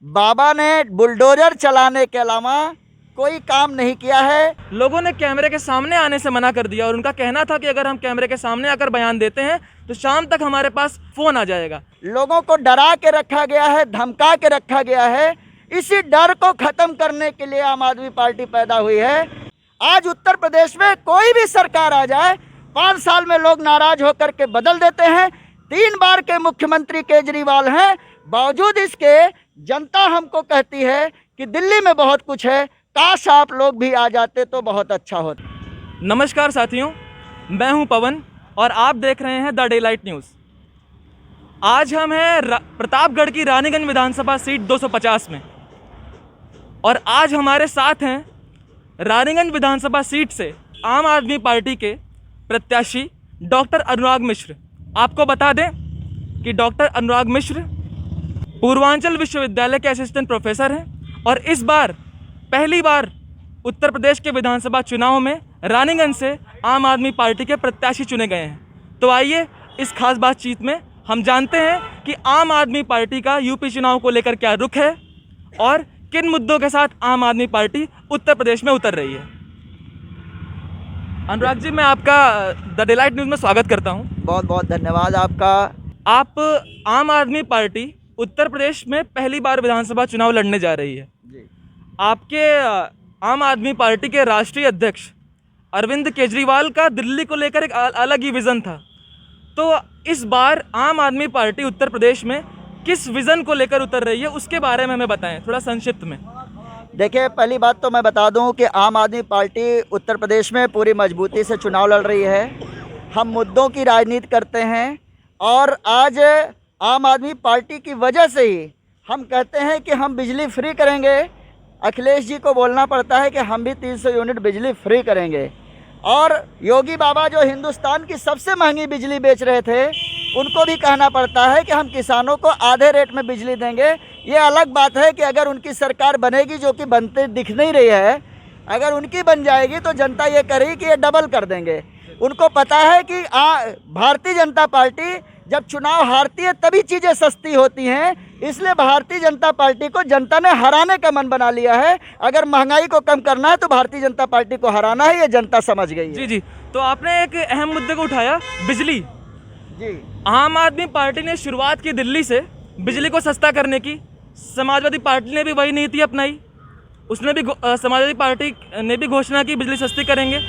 बाबा ने बुलडोजर चलाने के अलावा कोई काम नहीं किया है। लोगों ने कैमरे के सामने आने से मना कर दिया और उनका कहना था कि अगर हम कैमरे के सामने आकर बयान देते हैं तो शाम तक हमारे पास फोन आ जाएगा। लोगों को डरा के रखा गया है, धमका के रखा गया है। इसी डर को खत्म करने के लिए आम आदमी पार्टी पैदा हुई है। आज उत्तर प्रदेश में कोई भी सरकार आ जाए, 5 साल में लोग नाराज होकर के बदल देते हैं। 3 बार के मुख्यमंत्री केजरीवाल हैं, बावजूद इसके जनता हमको कहती है कि दिल्ली में बहुत कुछ है, काश आप लोग भी आ जाते तो बहुत अच्छा होता। नमस्कार साथियों, मैं हूं पवन और आप देख रहे हैं द डेलाइट न्यूज़। आज हम हैं प्रतापगढ़ की रानीगंज विधानसभा सीट 250 में और आज हमारे साथ हैं रानीगंज विधानसभा सीट से आम आदमी पार्टी के प्रत्याशी डॉक्टर अनुराग मिश्र। आपको बता दें कि डॉक्टर अनुराग मिश्र पूर्वांचल विश्वविद्यालय के असिस्टेंट प्रोफेसर हैं और इस बार पहली बार उत्तर प्रदेश के विधानसभा चुनाव में रानीगंज से आम आदमी पार्टी के प्रत्याशी चुने गए हैं। तो आइए इस खास बातचीत में हम जानते हैं कि आम आदमी पार्टी का यूपी चुनाव को लेकर क्या रुख है और किन मुद्दों के साथ आम आदमी पार्टी उत्तर प्रदेश में उतर रही है। अनुराग जी, मैं आपका द डेलाइट न्यूज़ में स्वागत करता हूं। बहुत बहुत धन्यवाद आपका। आप आम आदमी पार्टी उत्तर प्रदेश में पहली बार विधानसभा चुनाव लड़ने जा रही है जी। आपके आम आदमी पार्टी के राष्ट्रीय अध्यक्ष अरविंद केजरीवाल का दिल्ली को लेकर एक अलग ही विज़न था। तो इस बार आम आदमी पार्टी उत्तर प्रदेश में किस विज़न को लेकर उतर रही है, उसके बारे में हमें बताएं थोड़ा संक्षिप्त में। देखिए, पहली बात तो मैं बता दूं कि आम आदमी पार्टी उत्तर प्रदेश में पूरी मजबूती से चुनाव लड़ रही है। हम मुद्दों की राजनीति करते हैं और आज आम आदमी पार्टी की वजह से ही हम कहते हैं कि हम बिजली फ्री करेंगे। अखिलेश जी को बोलना पड़ता है कि हम भी 300 यूनिट बिजली फ्री करेंगे। और योगी बाबा जो हिंदुस्तान की सबसे महंगी बिजली बेच रहे थे, उनको भी कहना पड़ता है कि हम किसानों को आधे रेट में बिजली देंगे। ये अलग बात है कि अगर उनकी सरकार बनेगी, जो कि बनते दिख नहीं रही है, अगर उनकी बन जाएगी तो जनता ये करेगी कि ये डबल कर देंगे। उनको पता है कि भारतीय जनता पार्टी जब चुनाव हारती है तभी चीज़ें सस्ती होती हैं, इसलिए भारतीय जनता पार्टी को जनता ने हराने का मन बना लिया है। अगर महंगाई को कम करना है तो भारतीय जनता पार्टी को हराना है, ये जनता समझ गई है। जी जी, तो आपने एक अहम मुद्दे को उठाया, बिजली। जी, आम आदमी पार्टी ने शुरुआत की दिल्ली से बिजली को सस्ता करने की। समाजवादी पार्टी ने भी वही नीति अपनाई, उसने भी समाजवादी पार्टी ने भी घोषणा की बिजली सस्ती करेंगे।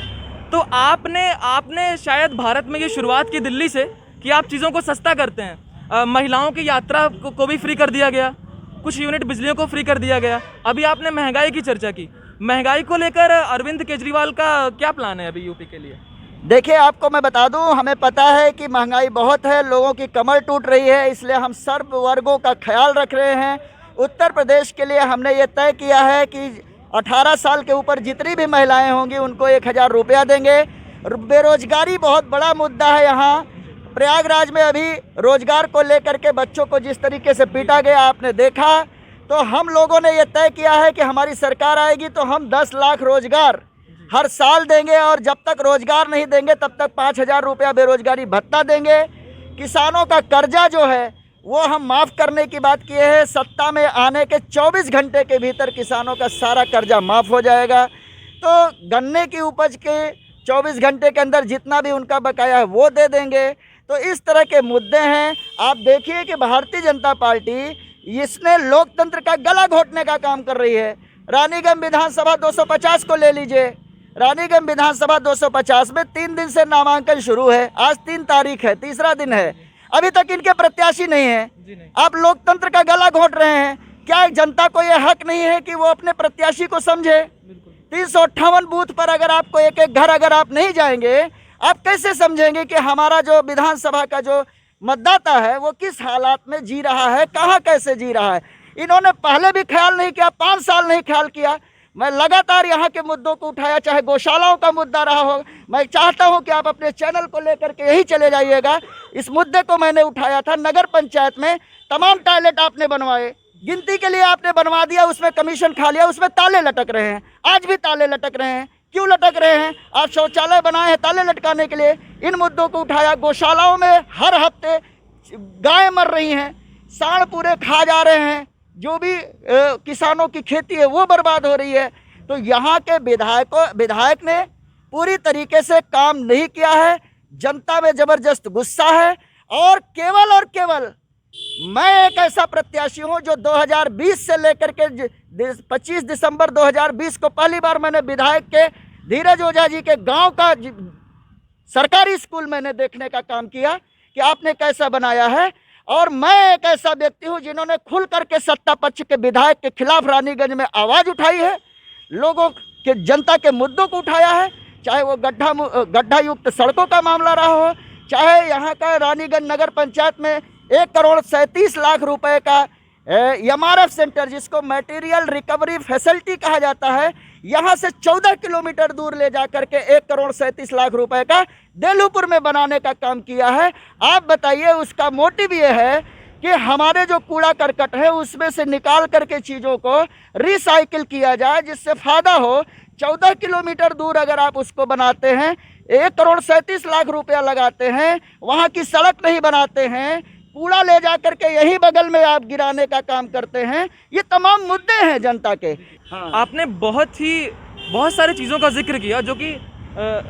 तो आपने शायद भारत में ये शुरुआत की दिल्ली से कि आप चीज़ों को सस्ता करते हैं। महिलाओं की यात्रा को भी फ्री कर दिया गया, कुछ यूनिट बिजलियों को फ्री कर दिया गया। अभी आपने महंगाई की चर्चा की, महंगाई को लेकर अरविंद केजरीवाल का क्या प्लान है अभी यूपी के लिए? देखिए, आपको मैं बता दूं, हमें पता है कि महंगाई बहुत है, लोगों की कमर टूट रही है, इसलिए हम सर्व वर्गों का ख्याल रख रहे हैं। उत्तर प्रदेश के लिए हमने ये तय किया है कि 18 साल के ऊपर जितनी भी महिलाएं होंगी उनको 1000 रुपया देंगे। बेरोजगारी बहुत बड़ा मुद्दा है। यहाँ प्रयागराज में अभी रोजगार को लेकर के बच्चों को जिस तरीके से पीटा गया आपने देखा। तो हम लोगों ने ये तय किया है कि हमारी सरकार आएगी तो हम 10 लाख रोजगार हर साल देंगे और जब तक रोजगार नहीं देंगे तब तक 5000 रुपया बेरोजगारी भत्ता देंगे। किसानों का कर्जा जो है वो हम माफ़ करने की बात किए हैं। सत्ता में आने के 24 घंटे के भीतर किसानों का सारा कर्जा माफ़ हो जाएगा। तो गन्ने की उपज के 24 घंटे के अंदर जितना भी उनका बकाया है वो दे देंगे। तो इस तरह के मुद्दे हैं। आप देखिए कि भारतीय जनता पार्टी इसने लोकतंत्र का गला घोटने का काम कर रही है। रानीगंज विधानसभा 250 को ले लीजिए। रानीगंज विधानसभा 250 में 3 दिन से नामांकन शुरू है, आज 3 तारीख है, तीसरा दिन है, अभी तक इनके प्रत्याशी नहीं है। आप लोकतंत्र का गला घोट रहे हैं। क्या जनता को यह हक नहीं है कि वो अपने प्रत्याशी को समझे? 358 बूथ पर अगर आपको एक एक घर अगर आप नहीं जाएंगे, आप कैसे समझेंगे कि हमारा जो विधानसभा का जो मतदाता है वो किस हालात में जी रहा है, कहाँ कैसे जी रहा है? इन्होंने पहले भी ख्याल नहीं किया, 5 साल नहीं ख्याल किया। मैं लगातार यहाँ के मुद्दों को उठाया, चाहे गौशालाओं का मुद्दा रहा हो। मैं चाहता हूँ कि आप अपने चैनल को लेकर के यही चले जाइएगा। इस मुद्दे को मैंने उठाया था। नगर पंचायत में तमाम टॉयलेट आपने बनवाए, गिनती के लिए आपने बनवा दिया, उसमें कमीशन खा लिया, उसमें ताले लटक रहे हैं, आज भी ताले लटक रहे हैं। क्यों लटक रहे हैं? आप शौचालय बनाए हैं ताले लटकाने के लिए। इन मुद्दों को उठाया। गौशालाओं में हर हफ्ते गायें मर रही हैं, सांड पूरे खा जा रहे हैं, जो भी किसानों की खेती है वो बर्बाद हो रही है। तो यहाँ के विधायक ने पूरी तरीके से काम नहीं किया है। जनता में जबरदस्त गुस्सा है और केवल मैं एक ऐसा प्रत्याशी हूं जो 2020 से लेकर के 25 दिसंबर 2020 को पहली बार मैंने विधायक के धीरज ओझा जी के गांव का सरकारी स्कूल मैंने देखने का काम किया कि आपने कैसा बनाया है। और मैं एक ऐसा व्यक्ति हूं जिन्होंने खुल करके सत्ता पक्ष के विधायक के खिलाफ रानीगंज में आवाज उठाई है, लोगों के जनता के मुद्दों को उठाया है, चाहे वो गड्ढा युक्त सड़कों का मामला रहा हो, चाहे यहाँ का रानीगंज नगर पंचायत में 1,37,00,000 रुपए का MRF सेंटर, जिसको मटेरियल रिकवरी फैसिलिटी कहा जाता है, यहाँ से 14 किलोमीटर दूर ले जा करके 1,37,00,000 रुपए का देलूपुर में बनाने का काम किया है। आप बताइए, उसका मोटिव ये है कि हमारे जो कूड़ा करकट है उसमें से निकाल करके चीज़ों को रिसाइकिल किया जाए, जिससे फ़ायदा हो। 14 किलोमीटर दूर अगर आप उसको बनाते हैं, 1,37,00,000 रुपया लगाते हैं, वहाँ की सड़क नहीं बनाते हैं, कूड़ा ले जा करके यही बगल में आप गिराने का काम करते हैं। ये तमाम मुद्दे हैं जनता के। हाँ। आपने बहुत सारी चीज़ों का जिक्र किया जो कि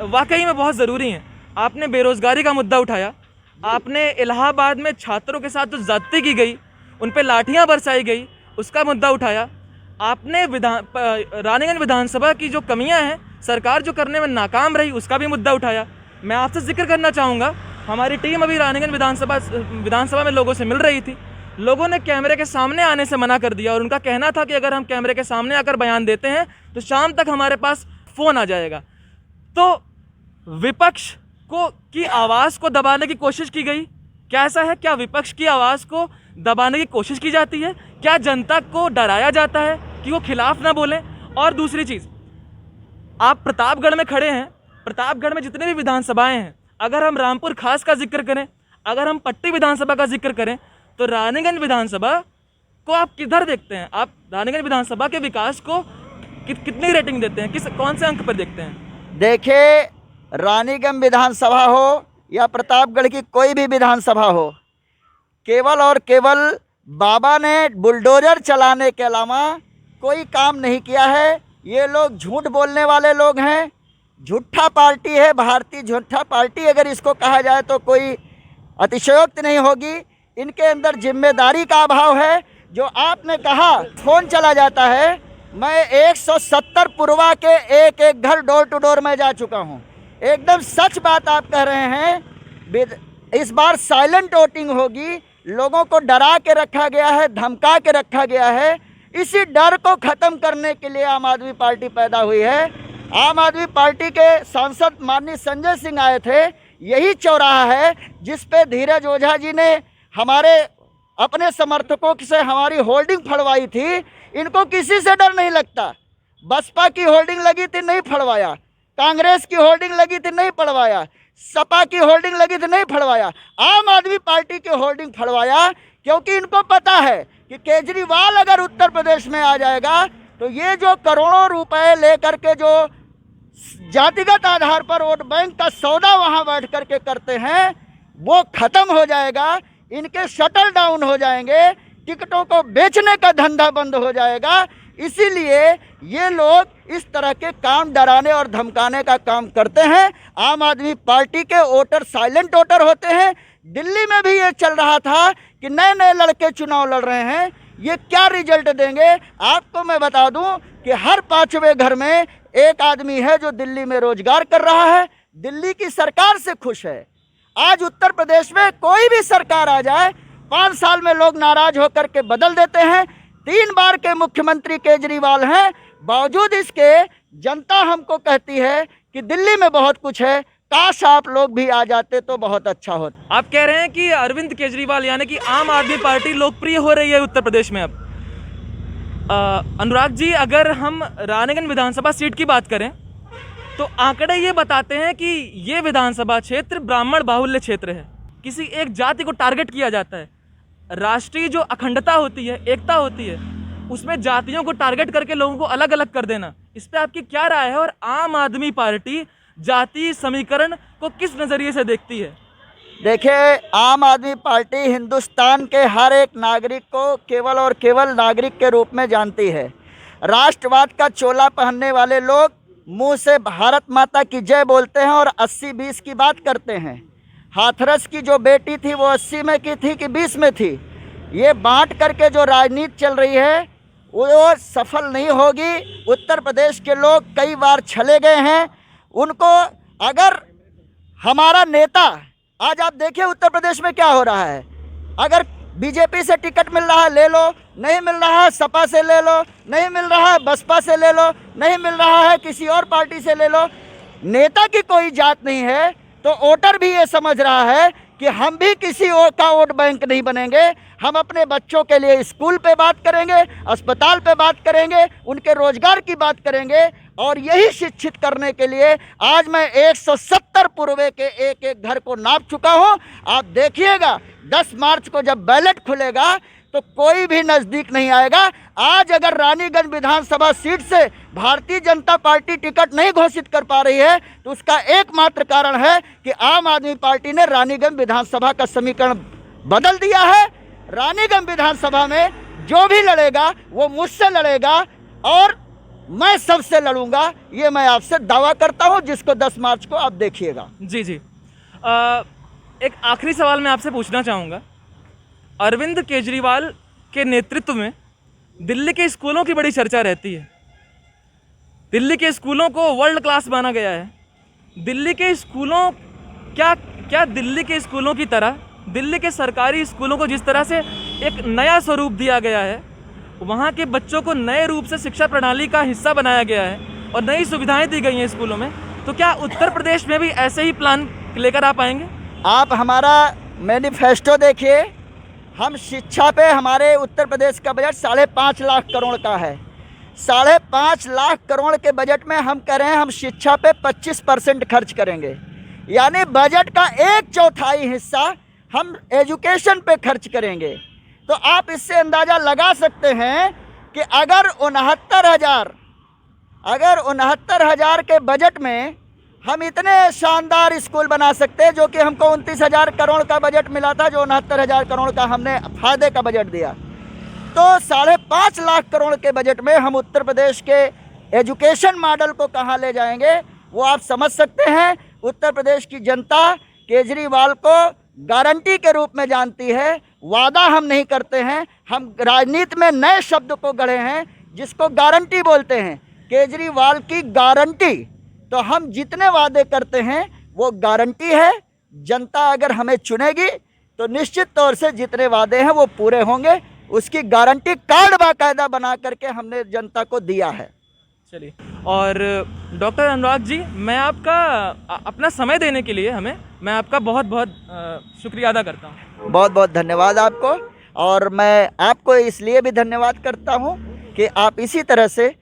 वाकई में बहुत ज़रूरी हैं। आपने बेरोज़गारी का मुद्दा उठाया, आपने इलाहाबाद में छात्रों के साथ जो ज़्यादती की गई, उन पे लाठियाँ बरसाई गई, उसका मुद्दा उठाया। आपने रानीगंज विधानसभा की जो कमियां हैं, सरकार जो करने में नाकाम रही, उसका भी मुद्दा उठाया। मैं आपसे जिक्र करना चाहूँगा, हमारी टीम अभी रानीगंज विधानसभा में लोगों से मिल रही थी। लोगों ने कैमरे के सामने आने से मना कर दिया और उनका कहना था कि अगर हम कैमरे के सामने आकर बयान देते हैं तो शाम तक हमारे पास फ़ोन आ जाएगा। तो विपक्ष की आवाज़ को दबाने की कोशिश की गई। क्या ऐसा है? क्या विपक्ष की आवाज़ को दबाने की कोशिश की जाती है? क्या जनता को डराया जाता है कि वो खिलाफ ना बोलें? और दूसरी चीज़, आप प्रतापगढ़ में खड़े हैं, प्रतापगढ़ में जितने भी विधानसभाएं हैं, अगर हम रामपुर खास का जिक्र करें, अगर हम पट्टी विधानसभा का जिक्र करें, तो रानीगंज विधानसभा को आप किधर देखते हैं? आप रानीगंज विधानसभा के विकास को कितनी रेटिंग देते हैं? कौन से अंक पर देखते हैं? देखिए, रानीगंज विधानसभा हो या प्रतापगढ़ की कोई भी विधानसभा हो, केवल और केवल बाबा ने बुलडोजर चलाने के अलावा कोई काम नहीं किया है। ये लोग झूठ बोलने वाले लोग हैं, झूठा पार्टी है, भारतीय झूठा पार्टी अगर इसको कहा जाए तो कोई अतिशयोक्ति नहीं होगी। इनके अंदर जिम्मेदारी का अभाव है। जो आपने कहा फ़ोन चला जाता है, मैं 170 पुरवा के एक घर डोर टू डोर में जा चुका हूँ। एकदम सच बात आप कह रहे हैं। इस बार साइलेंट वोटिंग होगी, लोगों को डरा के रखा गया है, धमका के रखा गया है। इसी डर को ख़त्म करने के लिए आम आदमी पार्टी पैदा हुई है। आम आदमी पार्टी के सांसद माननीय संजय सिंह आए थे। यही चौराहा है जिस पे धीरज ओझा जी ने हमारे अपने समर्थकों से हमारी होल्डिंग फड़वाई थी। इनको किसी से डर नहीं लगता। बसपा की होल्डिंग लगी थी, नहीं फड़वाया। कांग्रेस की होल्डिंग लगी थी, नहीं फड़वाया। सपा की होल्डिंग लगी थी, नहीं फड़वाया। आम आदमी पार्टी की होल्डिंग फड़वाया, क्योंकि इनको पता है कि केजरीवाल अगर उत्तर प्रदेश में आ जाएगा तो ये जो करोड़ों रुपए लेकर के जो जातिगत आधार पर वोट बैंक का सौदा वहां बैठ करके करते हैं, वो खत्म हो जाएगा। इनके शटल डाउन हो जाएंगे, टिकटों को बेचने का धंधा बंद हो जाएगा। इसीलिए ये लोग इस तरह के काम डराने और धमकाने का काम करते हैं। आम आदमी पार्टी के वोटर साइलेंट वोटर होते हैं। दिल्ली में भी ये चल रहा था कि नए नए लड़के चुनाव लड़ रहे हैं, ये क्या रिजल्ट देंगे। आपको मैं बता दूं कि हर 5वें घर में एक आदमी है जो दिल्ली में रोजगार कर रहा है, दिल्ली की सरकार से खुश है। आज उत्तर प्रदेश में कोई भी सरकार आ जाए, 5 साल में लोग नाराज होकर के बदल देते हैं। 3 बार के मुख्यमंत्री केजरीवाल हैं, बावजूद इसके जनता हमको कहती है कि दिल्ली में बहुत कुछ है, काश आप लोग भी आ जाते तो बहुत अच्छा होता। आप कह रहे हैं कि अरविंद केजरीवाल यानी कि आम आदमी पार्टी लोकप्रिय हो रही है उत्तर प्रदेश में अब। अनुराग जी, अगर हम रानीगंज विधानसभा सीट की बात करें तो आंकड़े ये बताते हैं कि ये विधानसभा क्षेत्र ब्राह्मण बाहुल्य क्षेत्र है। किसी एक जाति को टारगेट किया जाता है। राष्ट्रीय जो अखंडता होती है, एकता होती है, उसमें जातियों को टारगेट करके लोगों को अलग अलग कर देना, इस पर आपकी क्या राय है? और आम आदमी पार्टी जाति समीकरण को किस नज़रिए से देखती है? देखिए, आम आदमी पार्टी हिंदुस्तान के हर एक नागरिक को केवल और केवल नागरिक के रूप में जानती है। राष्ट्रवाद का चोला पहनने वाले लोग मुंह से भारत माता की जय बोलते हैं और 80-20 की बात करते हैं। हाथरस की जो बेटी थी वो 80 में की थी कि 20 में थी। ये बांट करके जो राजनीति चल रही है वो सफल नहीं होगी। उत्तर प्रदेश के लोग कई बार छले गए हैं। उनको अगर हमारा नेता, आज आप देखिए उत्तर प्रदेश में क्या हो रहा है। अगर बीजेपी से टिकट मिल रहा है ले लो, नहीं मिल रहा है सपा से ले लो, नहीं मिल रहा है बसपा से ले लो, नहीं मिल रहा है किसी और पार्टी से ले लो। नेता की कोई जात नहीं है, तो वोटर भी ये समझ रहा है कि हम भी किसी और का वोट बैंक नहीं बनेंगे। हम अपने बच्चों के लिए स्कूल पे बात करेंगे, अस्पताल पे बात करेंगे, उनके रोजगार की बात करेंगे। और यही शिक्षित करने के लिए आज मैं 170 पूर्वे के एक एक घर को नाप चुका हूं। आप देखिएगा 10 मार्च को जब बैलेट खुलेगा तो कोई भी नज़दीक नहीं आएगा। आज अगर रानीगंज विधानसभा सीट से भारतीय जनता पार्टी टिकट नहीं घोषित कर पा रही है तो उसका एकमात्र कारण है कि आम आदमी पार्टी ने रानीगंज विधानसभा का समीकरण बदल दिया है। रानीगंज विधानसभा में जो भी लड़ेगा वो मुझसे लड़ेगा और मैं सबसे लड़ूंगा, ये मैं आपसे दावा करता हूं, जिसको 10 मार्च को आप देखिएगा। जी जी। एक आखिरी सवाल मैं आपसे पूछना चाहूँगा। अरविंद केजरीवाल के नेतृत्व में दिल्ली के स्कूलों की बड़ी चर्चा रहती है। दिल्ली के स्कूलों को वर्ल्ड क्लास माना गया है। दिल्ली के स्कूलों क्या दिल्ली के स्कूलों की तरह दिल्ली के सरकारी स्कूलों को जिस तरह से एक नया स्वरूप दिया गया है, वहाँ के बच्चों को नए रूप से शिक्षा प्रणाली का हिस्सा बनाया गया है और नई सुविधाएं दी गई हैं स्कूलों में, तो क्या उत्तर प्रदेश में भी ऐसे ही प्लान लेकर आ पाएंगे? आप हमारा मैनिफेस्टो देखिए। हम शिक्षा पे, हमारे उत्तर प्रदेश का बजट 5.5 लाख करोड़ का है। 5.5 लाख करोड़ के बजट में हम कह रहे हैं हम शिक्षा पे 25% खर्च करेंगे, यानी बजट का 1/4 हिस्सा हम एजुकेशन पे खर्च करेंगे। तो आप इससे अंदाज़ा लगा सकते हैं कि अगर 69,000 के बजट में हम इतने शानदार स्कूल बना सकते हैं, जो कि हमको 29,000 करोड़ का बजट मिला था, जो 69,000 करोड़ का हमने फायदे का बजट दिया, तो 5.5 लाख करोड़ के बजट में हम उत्तर प्रदेश के एजुकेशन मॉडल को कहाँ ले जाएंगे वो आप समझ सकते हैं। उत्तर प्रदेश की जनता केजरीवाल को गारंटी के रूप में जानती है। वादा हम नहीं करते हैं, हम राजनीति में नए शब्द को गढ़े हैं जिसको गारंटी बोलते हैं। केजरीवाल की गारंटी, तो हम जितने वादे करते हैं वो गारंटी है। जनता अगर हमें चुनेगी तो निश्चित तौर से जितने वादे हैं वो पूरे होंगे। उसकी गारंटी कार्ड बाकायदा बना करके हमने जनता को दिया है। चलिए, और डॉक्टर अनुराग जी, मैं आपका अपना समय देने के लिए मैं आपका बहुत बहुत शुक्रिया अदा करता हूँ। बहुत बहुत धन्यवाद आपको। और मैं आपको इसलिए भी धन्यवाद करता हूँ कि आप इसी तरह से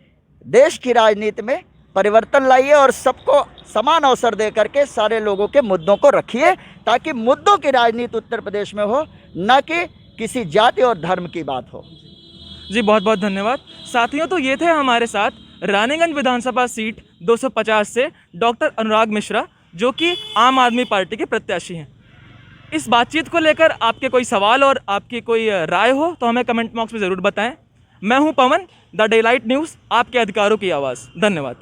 देश की राजनीति में परिवर्तन लाइए और सबको समान अवसर दे करके सारे लोगों के मुद्दों को रखिए, ताकि मुद्दों की राजनीति उत्तर प्रदेश में हो, न कि किसी जाति और धर्म की बात हो। जी बहुत बहुत धन्यवाद। साथियों, तो ये थे हमारे साथ रानीगंज विधानसभा सीट 250 से डॉक्टर अनुराग मिश्रा, जो कि आम आदमी पार्टी के प्रत्याशी हैं। इस बातचीत को लेकर आपके कोई सवाल और आपकी कोई राय हो तो हमें कमेंट बॉक्स में ज़रूर बताएं। मैं हूं पवन, द डे लाइट न्यूज़, आपके अधिकारों की आवाज़। धन्यवाद।